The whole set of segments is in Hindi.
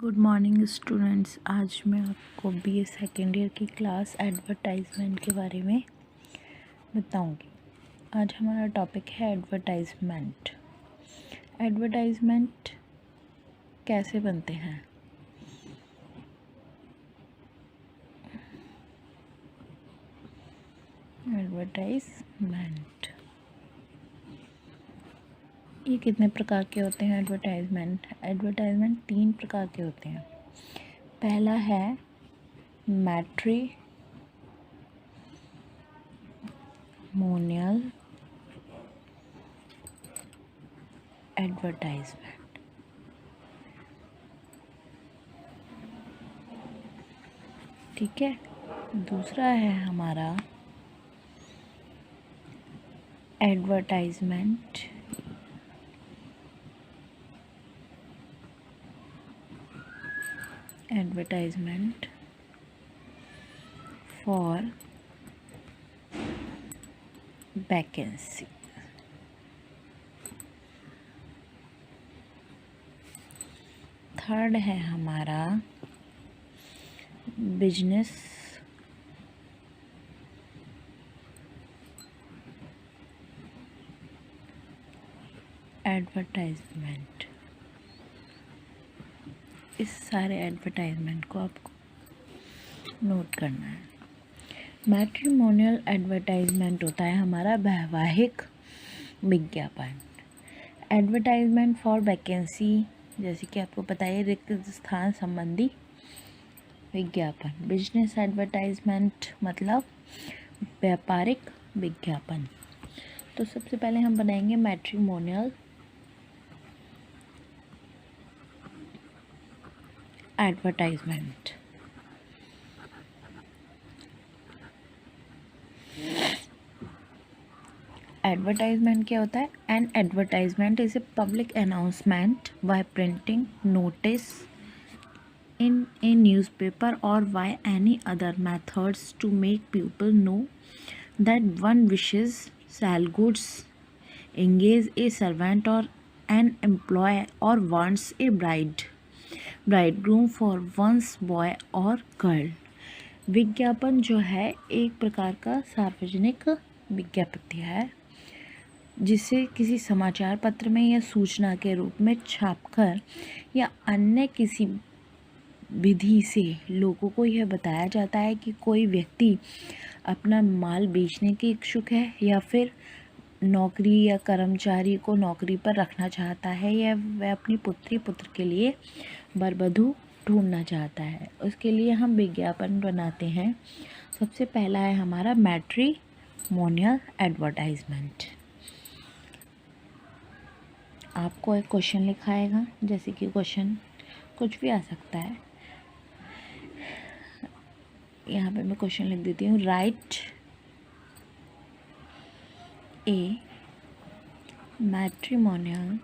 Good morning students. आज मैं आपको बीए सेकेंड ईयर की क्लास एडवर्टाइजमेंट के बारे में बताऊंगी। आज हमारा टॉपिक है एडवर्टाइजमेंट। एडवर्टाइजमेंट कैसे बनते हैं? एडवर्टाइजमेंट ये कितने प्रकार के होते हैं? एडवर्टाइजमेंट 3 प्रकार के होते हैं। पहला है मैट्रिमोनियल एडवर्टाइजमेंट। ठीक है। दूसरा है हमारा एडवर्टाइजमेंट फॉर वैकेंसी। थर्ड है हमारा बिजनेस एडवर्टाइजमेंट। इस सारे एडवर्टाइजमेंट को आपको नोट करना है। मैट्रिमोनियल एडवर्टाइजमेंट होता है हमारा वैवाहिक विज्ञापन। एडवर्टाइजमेंट फॉर वैकेंसी, जैसे कि आपको पता है, रिक्त स्थान संबंधी विज्ञापन। बिजनेस एडवर्टाइजमेंट मतलब व्यापारिक विज्ञापन। तो सबसे पहले हम बनाएंगे मैट्रिमोनियल एडवर्टाइजमेंट। एडवर्टाइजमेंट क्या होता है? An advertisement is a public announcement bye printing notice in a newspaper or by any other methods to make people know that one wishes sell goods, engage a servant or an employee, or wants a bridegroom for one's boy or girl। विज्ञापन जो है एक प्रकार का सार्वजनिक विज्ञप्ति है जिसे किसी समाचार पत्र में या सूचना के रूप में छापकर या अन्य किसी विधि से लोगों को यह बताया जाता है कि कोई व्यक्ति अपना माल बेचने के इच्छुक है या फिर नौकरी या कर्मचारी को नौकरी पर रखना चाहता है या वह अपनी पुत्र के लिए वरवधू ढूंढना चाहता है। उसके लिए हम विज्ञापन बनाते हैं। सबसे पहला है हमारा मैट्रिमोनियल एडवर्टाइजमेंट। आपको एक क्वेश्चन लिखाएगा, जैसे कि क्वेश्चन कुछ भी आ सकता है। यहाँ पे मैं क्वेश्चन लिख देती हूँ, राइट ए मैट्रिमोनियल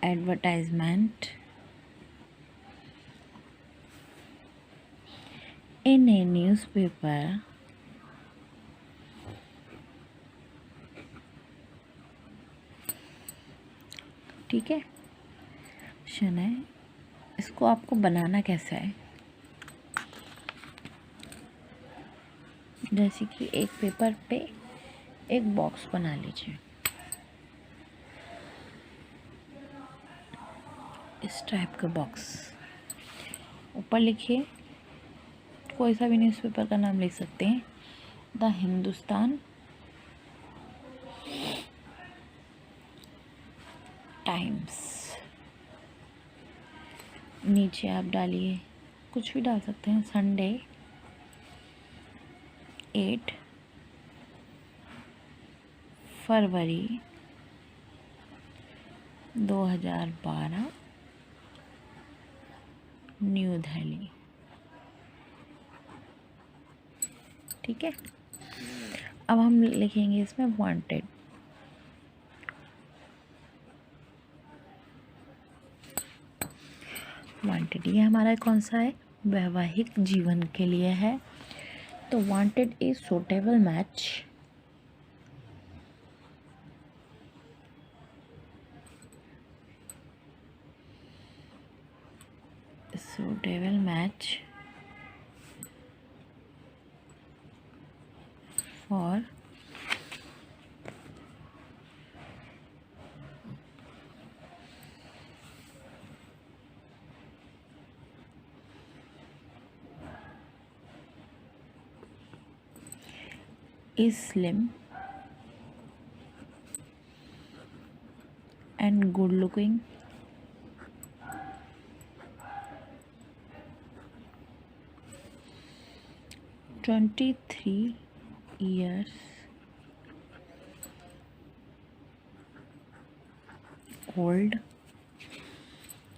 एडवर्टाइजमेंट इन ए न्यूज़पेपर ठीक है। क्वेश्चन है, इसको आपको बनाना कैसा है? जैसे कि एक पेपर पे एक बॉक्स बना लीजिए, इस टाइप का बॉक्स। ऊपर लिखिए, कोई सा भी न्यूज़पेपर का नाम लिख सकते हैं, द हिंदुस्तान टाइम्स। नीचे आप डालिए, कुछ भी डाल सकते हैं, संडे 8 फरवरी 2012 न्यू दिल्ली। ठीक है। अब हम लिखेंगे इसमें वांटेड। ये हमारा कौन सा है? वैवाहिक जीवन के लिए है। तो wanted is suitable match suitable match for is slim and good looking, (23 years old).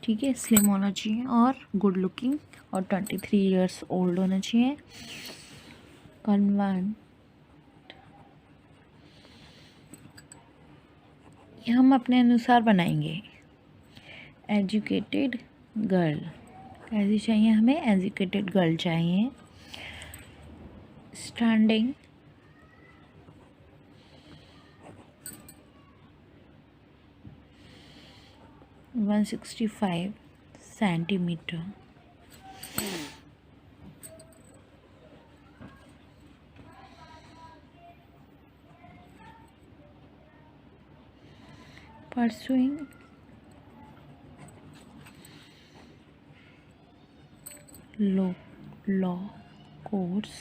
ठीक है, स्लिम होना चाहिए और गुड लुकिंग और 23 इयर्स ओल्ड होना चाहिए। कन्वेंट, ये हम अपने अनुसार बनाएंगे। एजुकेटेड गर्ल, कैसी चाहिए हमें? एजुकेटेड गर्ल चाहिए। Standing, one 165 centimetre. Pursuing law course,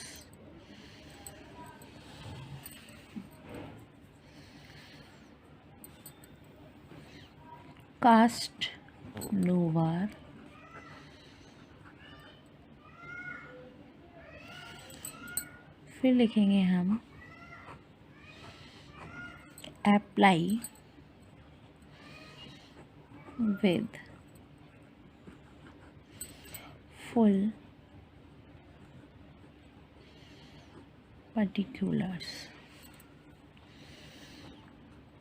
caste noir, फिर लिखेंगे हम apply with full particulars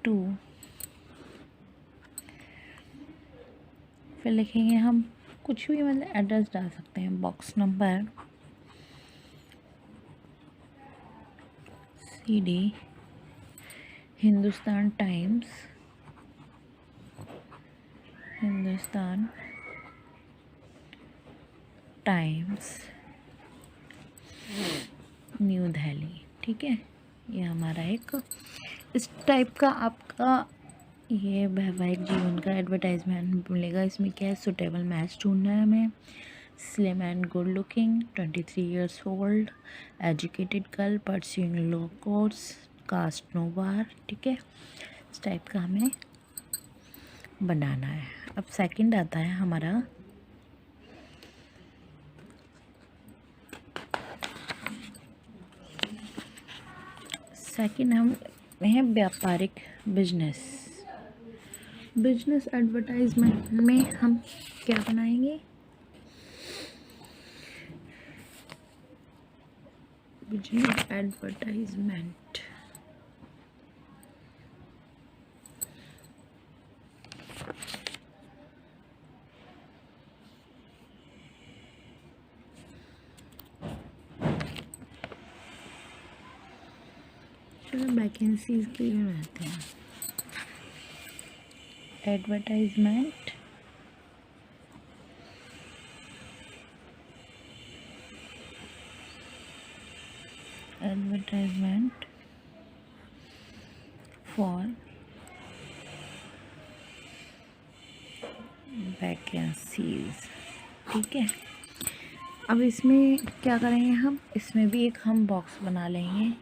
to, फिर लिखेंगे हम कुछ भी, मतलब एड्रेस डाल सकते हैं। Box number CD, Hindustan times new Delhi. ठीक है, ये हमारा एक इस टाइप का आपका ये वैवाहिक जीवन का एडवर्टाइजमेंट मिलेगा। इसमें क्या है? सुटेबल मैच ढूंढना है हमें। Slim and good looking, 23 years old, educated girl, pursuing law course, caste no bar. ठीक है, इस टाइप का हमें बनाना है। अब सेकंड आता है हमारा हम है व्यापारिक बिजनेस एडवर्टाइजमेंट में हम क्या बनाएंगे? बिजनेस एडवर्टाइजमेंट, चलो वैकेंसीज क्लियर रहते हैं। Advertisement for vacancies. ठीक है, अब इसमें क्या करेंगे हम? इसमें भी एक हम बॉक्स बना लेंगे।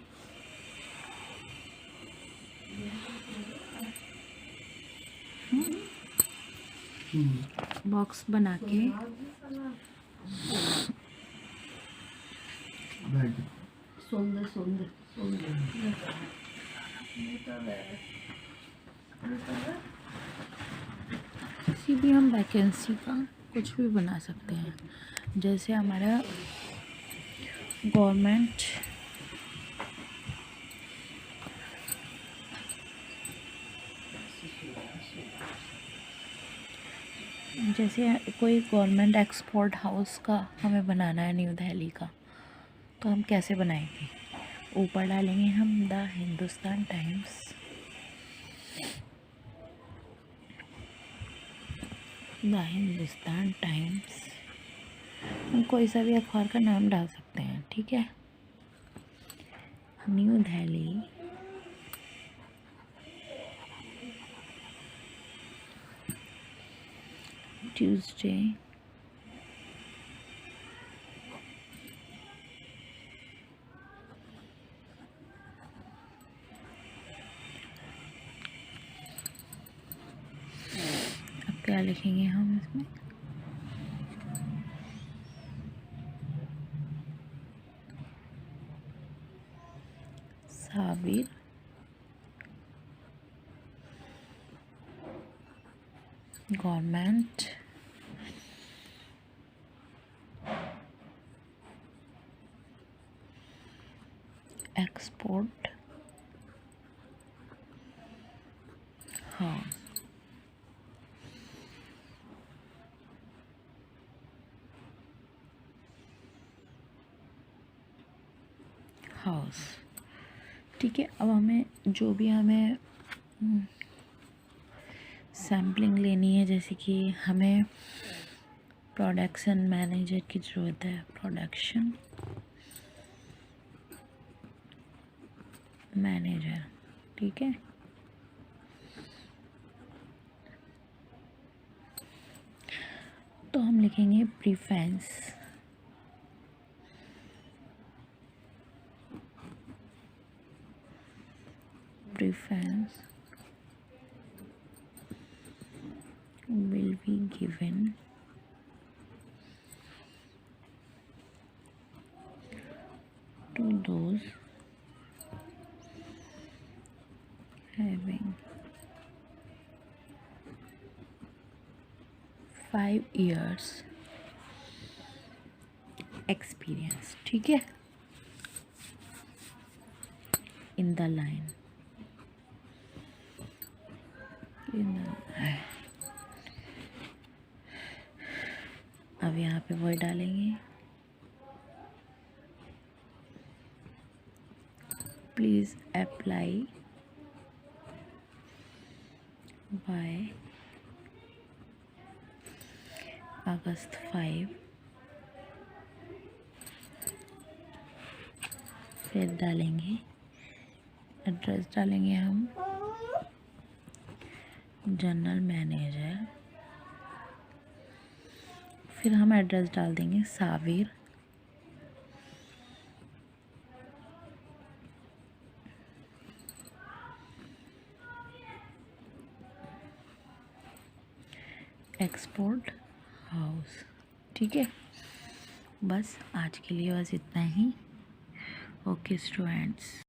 बॉक्स बना के किसी भी हम वैकेंसी का कुछ भी बना सकते हैं। जैसे हमारा गवर्नमेंट जैसे कोई गवर्नमेंट एक्सपोर्ट हाउस का हमें बनाना है न्यू दिल्ली का, तो हम कैसे बनाएंगे? ऊपर डालेंगे हम द हिंदुस्तान टाइम्स हम कोई सा भी अखबार का नाम डाल सकते हैं, ठीक है। न्यू दिल्ली, ट्यूसडे, अब क्या लिखेंगे हम इसमें? Sabir government export house, house, ठीक है। अब हमें जो भी हमें सैम्पलिंग लेनी है, जैसे कि हमें प्रोडक्शन मैनेजर की ज़रूरत है, प्रोडक्शन मैनेजर, ठीक है। तो हम लिखेंगे preference, preference will be given to those having 5 years experience, ठीक है, in the line, अब यहाँ पे वर्ड डालेंगे, प्लीज अप्लाई बाय अगस्त 5, फिर डालेंगे एड्रेस, डालेंगे हम जनरल मैनेजर, फिर हम एड्रेस डाल देंगे साबिर, एक्सपोर्ट हाउस, ठीक है। बस आज के लिए बस इतना ही। Okay students.